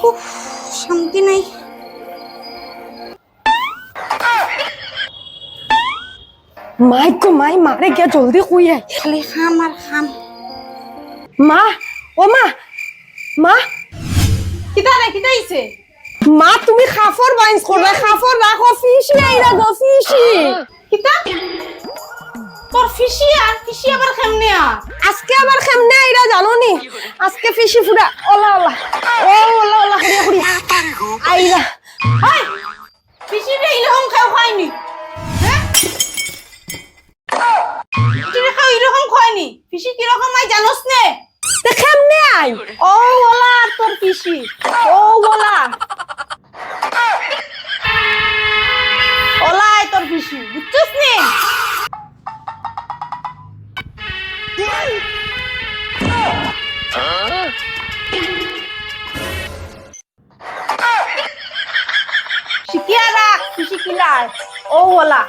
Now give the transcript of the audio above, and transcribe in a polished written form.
উফ, শান্তি নাই। মাই গো মাই মারে গিয়া জলদি শুই আয়। খালি খাম আর খাম। মা ও মা মা কিতা রে কিতা হইছে? মা তুমি খাফর বাইন্স করবে, খাফর রাখো, ফিশি আইরা গো ফিশি। কিতা? তোর ফিসি আর ফিসি আবার কেমনে আজকে আবার কেমনে আইরা জানো নি? আজকে ফিশি ফুডা ওলা ওলা ও ওলা ওলা হরিয়া হরিয়া আইরা। হাই ফিসি রে এরকম খাও খাইনি। হ্যাঁ ফিসি রে খাও এরকম খাইনি। ফিসি কিরকম আই জানোস নে? তে কেমনে আই? ও ওলা তোর ফিসি। ও ওলা ওলাই তোর ফিসি বুঝছিস নে? শিকিয়া রাখ ফিসি কিলায়। ও ওলা